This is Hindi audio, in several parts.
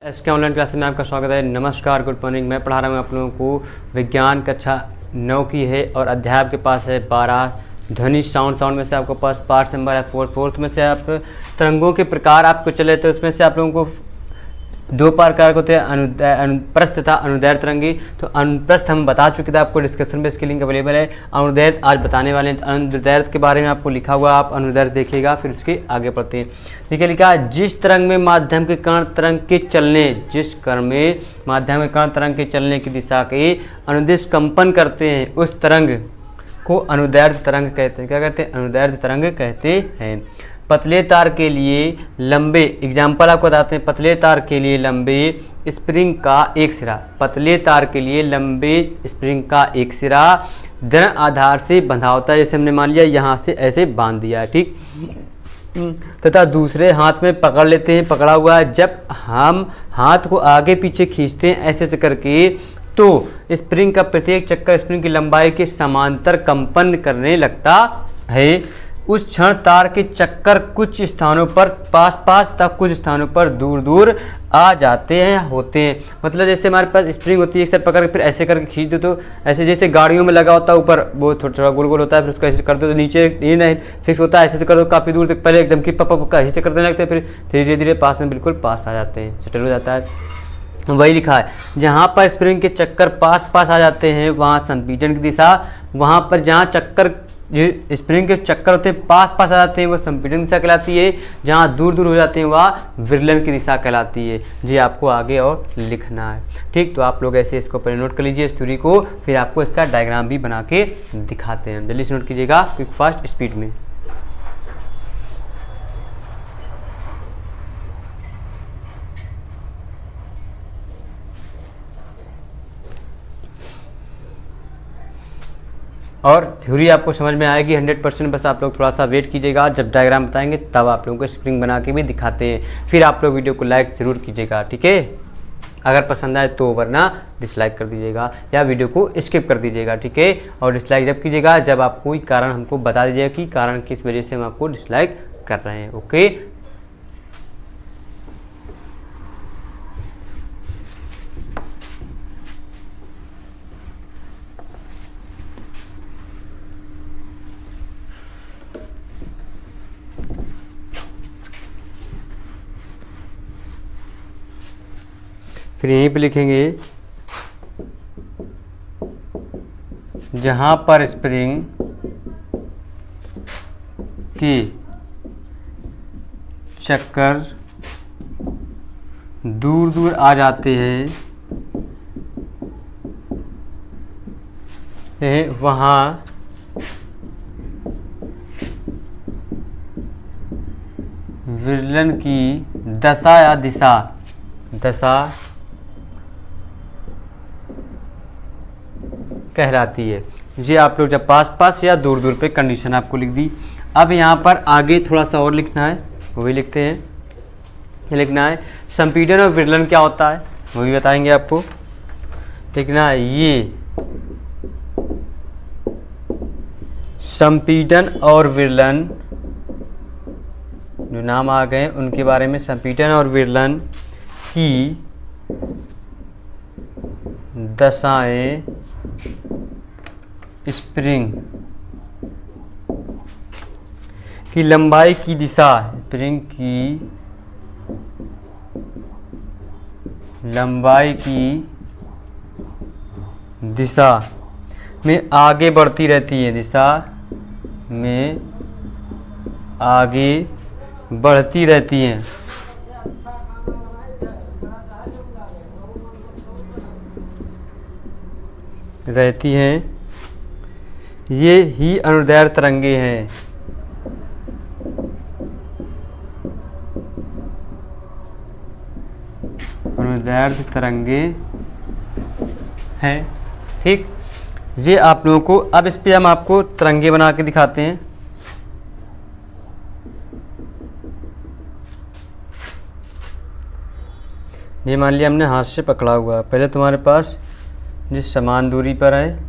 इसके ऑनलाइन क्लास में आपका स्वागत है। नमस्कार, गुड मॉर्निंग। मैं पढ़ा रहा हूँ आप लोगों को विज्ञान कक्षा 9 की है और अध्याय आपके पास है 12 ध्वनि साउंड में से आपके पास पार्ट नंबर है 4 में से आप तरंगों के प्रकार आपको चले थे। उसमें से आप लोगों को दो प्रकार होते हैं, अनुप्रस्थ तथा अनुदैर्ध्य तरंगी। तो अनुप्रस्थ हम बता चुके थे आपको, डिस्कशन में इसकी लिंक अवेलेबल है। अनुदैर्ध्य आज बताने वाले हैं। अनुदैर्ध्य के बारे में आपको लिखा हुआ, आप अनुदैर्ध्य देखिएगा फिर उसके आगे पढ़ते हैं। ठीक है, लिखा है जिस तरंग में माध्यम के कण तरंग के चलने, जिस कण में माध्यम के कण तरंग के चलने की दिशा के अनुदिश कंपन करते हैं उस तरंग को अनुदैर्ध्य तरंग कहते हैं। क्या कहते हैं? अनुदैर्ध्य तरंग कहते हैं। पतले तार के लिए लंबे, एग्जाम्पल आपको बताते हैं। पतले तार के लिए लंबे स्प्रिंग का एक सिरा, पतले तार के लिए लंबे स्प्रिंग का एक सिरा दृढ़ आधार से बंधा होता है। जैसे हमने मान लिया यहाँ से ऐसे बांध दिया है, ठीक, तथा दूसरे हाथ में पकड़ लेते हैं, पकड़ा हुआ है। जब हम हाथ को आगे पीछे खींचते हैं ऐसे करके, तो स्प्रिंग का प्रत्येक चक्कर स्प्रिंग की लंबाई के समांतर कंपन करने लगता है। उस क्षण तार के चक्कर कुछ स्थानों पर पास तथा कुछ स्थानों पर दूर आ जाते हैं, होते हैं। मतलब जैसे हमारे पास स्प्रिंग होती है, एक साइड पकड़ के फिर ऐसे करके खींच दो, तो ऐसे जैसे गाड़ियों में लगा होता है ऊपर, वो थोड़ा गोल होता है, फिर उसको ऐसे कर दो तो नीचे ये नहीं फिक्स होता है, ऐसे कर दो काफ़ी दूर तक, पहले एकदम की पप्पा ऐसे करने लगते हैं, फिर धीरे धीरे पास में बिल्कुल पास आ जाते हैं, सेटल हो जाता है। वही लिखा है, जहाँ पर स्प्रिंग के चक्कर पास आ जाते हैं वहाँ संपीड़न की दिशा, वहाँ पर जहाँ चक्कर स्प्रिंग के चक्कर होते हैं पास आ जाते हैं वो संपीड़न दिशा कहलाती है। जहाँ दूर हो जाते हैं वह विरलन की दिशा कहलाती है। जी आपको आगे और लिखना है, ठीक। तो आप लोग ऐसे इसको पहले नोट कर लीजिए इस थ्योरी को, फिर आपको इसका डायग्राम भी बना के दिखाते हैं। जल्दी से नोट कीजिएगा, क्विक फास्ट स्पीड में। और थ्योरी आपको समझ में आएगी 100%। बस आप लोग थोड़ा सा वेट कीजिएगा, जब डायग्राम बताएंगे तब आप लोगों को स्प्रिंग बना के भी दिखाते हैं। फिर आप लोग वीडियो को लाइक ज़रूर कीजिएगा, ठीक है। अगर पसंद आए तो, वरना डिसलाइक कर दीजिएगा या वीडियो को स्किप कर दीजिएगा, ठीक है। और डिसलाइक जब कीजिएगा जब आप कोई कारण हमको बता दीजिएगा कि कारण किस वजह से हम आपको डिसलाइक कर रहे हैं, ओके। फिर यहीं पे लिखेंगे, जहाँ पर स्प्रिंग की चक्कर दूर आ जाते हैं वहाँ विरलन की दशा या दिशा कहलाती है। जी आप लोग जब पास या दूर पे कंडीशन आपको लिख दी। अब यहाँ पर आगे थोड़ा सा और लिखना है, वो भी लिखते हैं। ये लिखना है संपीड़न और विरलन क्या होता है, वो भी बताएंगे आपको। लिखना है ये संपीड़न और विरलन, जो नाम आ गए उनके बारे में, संपीड़न और विरलन की दशाएं स्प्रिंग की लंबाई की दिशा, स्प्रिंग की लंबाई की दिशा में आगे बढ़ती रहती है, दिशा में आगे बढ़ती रहती हैं। ये ही अनुदैर्ध्य तरंगे हैं। अनुदैर्ध्य तरंगे हैं, ठीक। ये आप लोगों को, अब इस पे हम आपको तरंगे बना के दिखाते हैं। ये मान लिया हमने हाथ से पकड़ा हुआ, पहले तुम्हारे पास जिस समान दूरी पर है,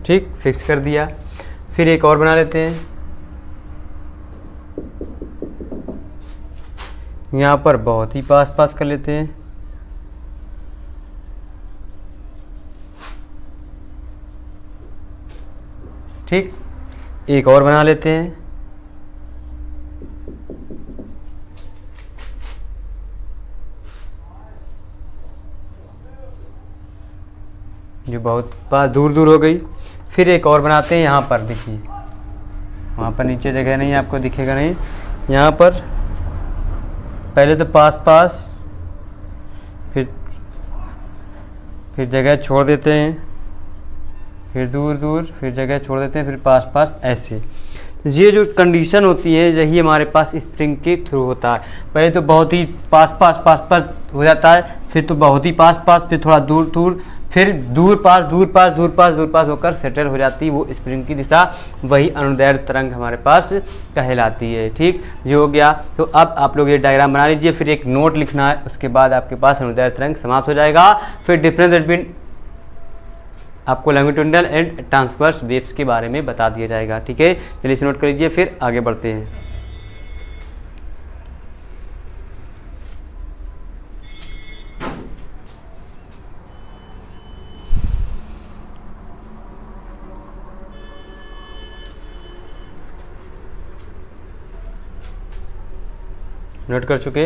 ठीक, फिक्स कर दिया। फिर एक और बना लेते हैं। यहाँ पर बहुत ही पास पास कर लेते हैं। ठीक, एक और बना लेते हैं। जो बहुत पास दूर दूर हो गई। फिर एक और बनाते हैं यहाँ पर, देखिए वहाँ पर नीचे जगह नहीं, आपको दिखेगा नहीं। यहाँ पर पहले तो पास पास, फिर जगह छोड़ देते हैं, फिर दूर दूर, फिर जगह छोड़ देते हैं, फिर पास पास, ऐसे। तो ये जो कंडीशन होती है यही हमारे पास स्प्रिंग के थ्रू होता है। पहले तो बहुत ही पास पास हो जाता है, फिर तो बहुत ही पास पास, फिर थोड़ा दूर दूर, फिर दूर पास होकर सेटल हो जाती है वो स्प्रिंग की दिशा। वही अनुदैर्ध्य तरंग हमारे पास कहलाती है। ठीक, जो हो गया। तो अब आप लोग ये डायग्राम बना लीजिए, फिर एक नोट लिखना है, उसके बाद आपके पास अनुदैर्ध्य तरंग समाप्त हो जाएगा। फिर डिफरेंस बिटवीन आपको लॉन्गिट्यूडिनल एंड ट्रांसवर्स वेव्स के बारे में बता दिया जाएगा। ठीक है, चलिए इसे नोट कर लीजिए, फिर आगे बढ़ते हैं। नोट कर चुके?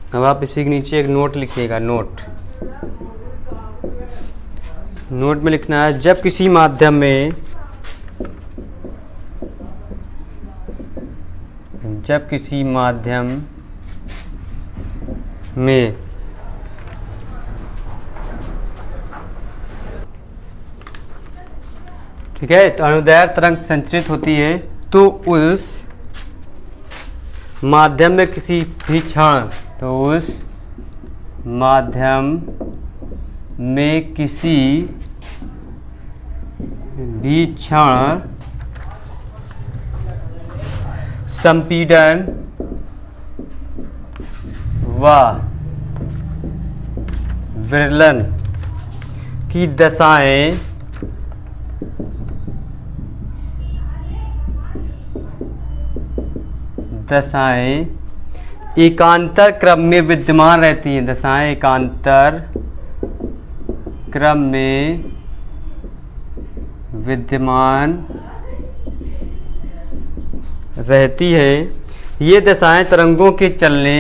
अब आप इसी के नीचे एक नोट लिखिएगा। नोट में लिखना है, जब किसी माध्यम में ठीक है, तो अनुदैर्ध्य तरंग संचरित होती है, तो उस माध्यम में किसी भी क्षण, संपीड़न व विरलन की दशाएं एकांतर क्रम में विद्यमान रहती हैं। दशाएं एकांतर क्रम में विद्यमान रहती है। ये दशाएं तरंगों के चलने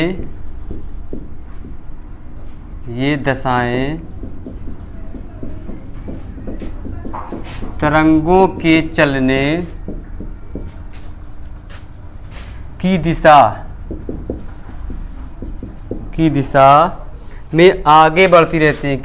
की दिशा में आगे बढ़ती रहती हैं,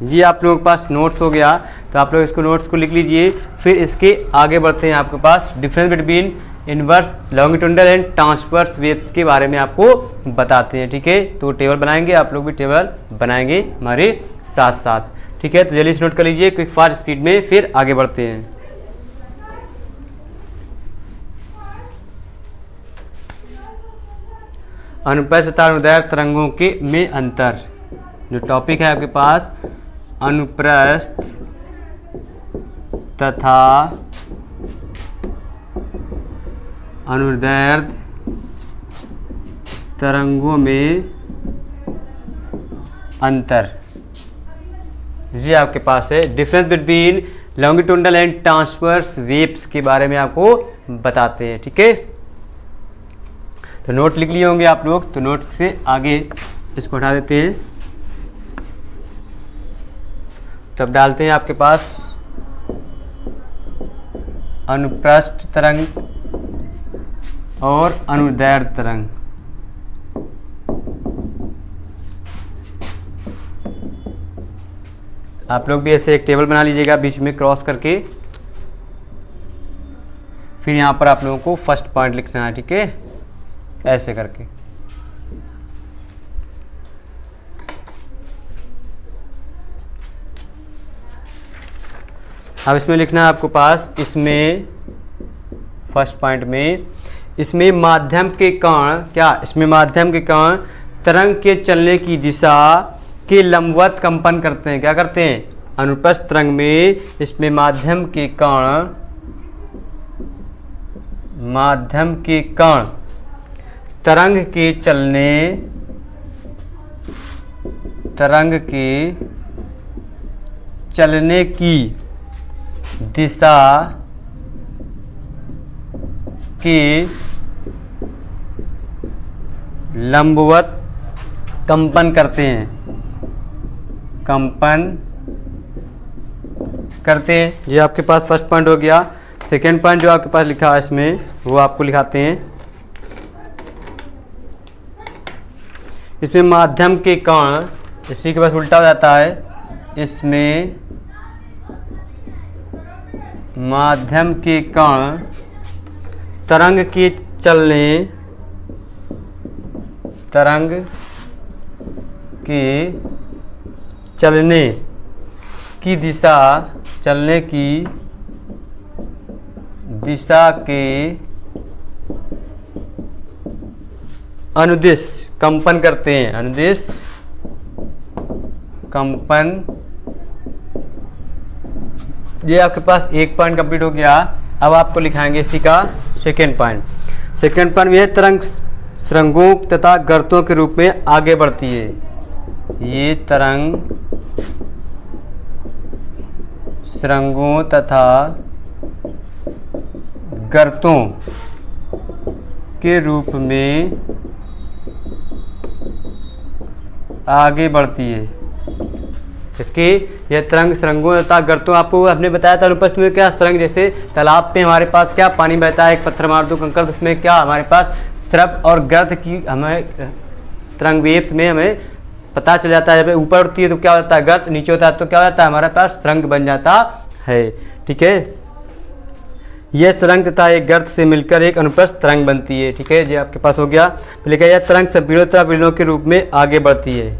ये आप लोगों के पास नोट्स हो गया, तो आप लोग इसको नोट्स को लिख लीजिए। फिर इसके आगे बढ़ते हैं। आपके पास difference between inverse, longitudinal and transverse waves के बारे में आपको बताते हैं। ठीक है, तो टेबल बनाएंगे, आप लोग भी टेबल बनाएंगे हमारे साथ साथ। ठीक है, तो जल्दी से नोट कर लीजिए क्विक फास्ट स्पीड में, फिर आगे बढ़ते हैं। अनुप्रस्थ तथा अनुदैर्ध्य तरंगों के में अंतर, जो टॉपिक है आपके पास, अनुप्रस्थ तथा अनुदैर्ध्य तरंगों में अंतर, ये आपके पास है। Difference between longitudinal and transverse waves के बारे में आपको बताते हैं। ठीक है, तो नोट लिख लिए होंगे आप लोग, तो नोट से आगे इसको हटा देते हैं। तब डालते हैं आपके पास अनुप्रस्थ तरंग और अनुदैर्ध्य तरंग। आप लोग भी ऐसे एक टेबल बना लीजिएगा बीच में क्रॉस करके। फिर यहाँ पर आप लोगों को फर्स्ट पॉइंट लिखना है। ठीक है, ऐसे करके। अब इसमें लिखना है आपको पास, इसमें फर्स्ट पॉइंट में, इसमें माध्यम के कारण क्या, इसमें माध्यम के कारण तरंग के चलने की दिशा के लंबवत कंपन करते हैं। क्या करते हैं? अनुप्रस्थ तरंग में इसमें माध्यम के कारण तरंग के चलने की दिशा के लंबवत कंपन करते हैं, ये आपके पास फर्स्ट पॉइंट हो गया। सेकेंड पॉइंट जो आपके पास लिखा है इसमें, वो आपको लिखाते हैं। इसमें माध्यम के कारण, इसी के पास उल्टा हो जाता है, इसमें माध्यम के कारण तरंग के चलने की दिशा के अनुदिश कंपन करते हैं, अनुदिश कंपन। ये आपके पास एक पॉइंट कंप्लीट हो गया। अब आपको लिखाएंगे इसी का सेकेंड पॉइंट। सेकेंड पॉइंट में तरंग सुरंगों तथा गर्तों के रूप में आगे बढ़ती है। ये तरंग सुरंगों तथा गर्तों के रूप में आगे बढ़ती है। इसकी यह तरंग सुरंगों तथा गर्तों, आपको हमने बताया था अनुपस्थित में क्या, सुरंग जैसे तालाब पे हमारे पास क्या पानी बहता है, एक पत्थर मार दो कंकड़, तो उसमें क्या हमारे पास स्रव और गर्त की हमें तरंग वेव्स में हमें पता चल जाता है। जब ऊपर उठती है तो क्या होता है गर्त, नीचे होता है तो क्या होता है हमारे पास सुरंग बन जाता है। ठीक है, यह सुरंग तथा एक गर्त से मिलकर एक अनुप्रस्थ तरंग बनती है। ठीक है, ये आपके पास हो गया। लिखा यह तरंग संपीड़नों तथा विलयनों के रूप में आगे बढ़ती है।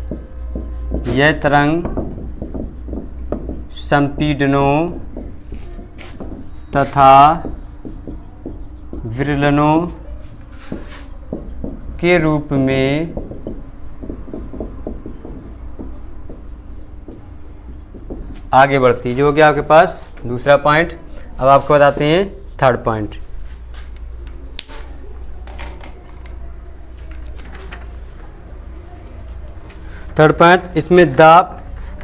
यह तरंग संपीड़नों तथा विलयनों के रूप में आगे बढ़ती है। जो हो गया आपके पास दूसरा पॉइंट। अब आपको बताते हैं थर्ड पॉइंट। थर्ड पॉइंट, इसमें दाब,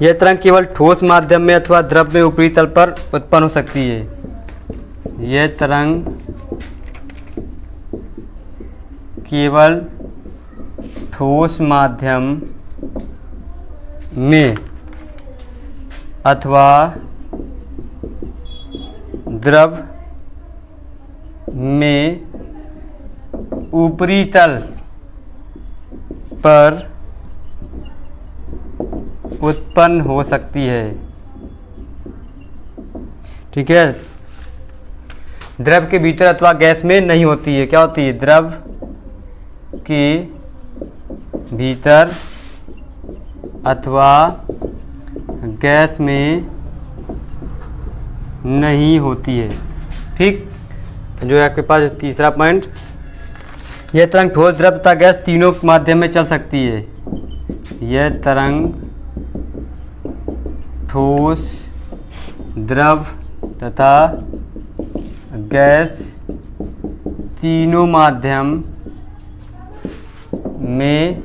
यह तरंग केवल ठोस माध्यम में अथवा द्रव में ऊपरी तल पर उत्पन्न हो सकती है। यह तरंग केवल ठोस माध्यम में अथवा द्रव में ऊपरी तल पर उत्पन्न हो सकती है। ठीक है, द्रव के भीतर अथवा गैस में नहीं होती है। क्या होती है? द्रव के भीतर अथवा गैस में नहीं होती है। ठीक, जो है आपके पास तीसरा पॉइंट, यह तरंग ठोस द्रव तथा गैस तीनों माध्यम में चल सकती है। यह तरंग ठोस द्रव तथा गैस तीनों माध्यम में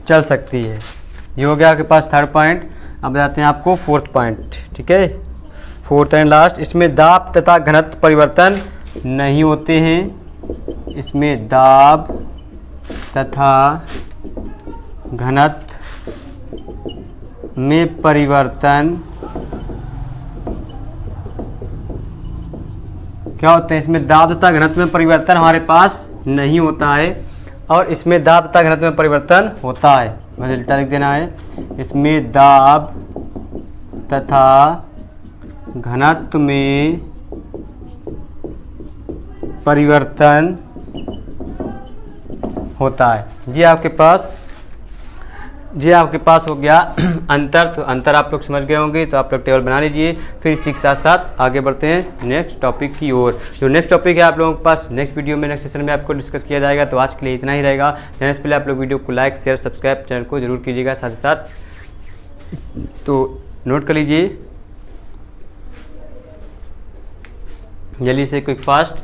चल सकती है। ये हो गया आपके पास थर्ड पॉइंट। अब बताते हैं आपको फोर्थ पॉइंट। ठीक है, फोर्थ एंड लास्ट, इसमें दाब तथा घनत्व परिवर्तन नहीं होते हैं। इसमें दाब तथा घनत्व में परिवर्तन क्या होते हैं? इसमें दाब तथा घनत्व में परिवर्तन हमारे पास नहीं होता है, और इसमें दाब तथा घनत्व में परिवर्तन होता है। मुझे उल्टा लिख देना है, इसमें दाब तथा घनत्व में परिवर्तन होता है। ये आपके पास ये आपके पास हो गया अंतर। तो अंतर आप लोग समझ गए होंगे, तो आप लोग टेबल बना लीजिए। फिर इसी के साथ साथ आगे बढ़ते हैं नेक्स्ट टॉपिक की ओर। जो नेक्स्ट टॉपिक है आप लोगों के पास नेक्स्ट वीडियो में, नेक्स्ट सेशन में आपको डिस्कस किया जाएगा। तो आज के लिए इतना ही रहेगा। जाने से पहले आप लोग वीडियो को लाइक शेयर सब्सक्राइब चैनल को जरूर कीजिएगा साथ ही साथ। तो नोट कर लीजिए जल्दी से, क्विक फास्ट।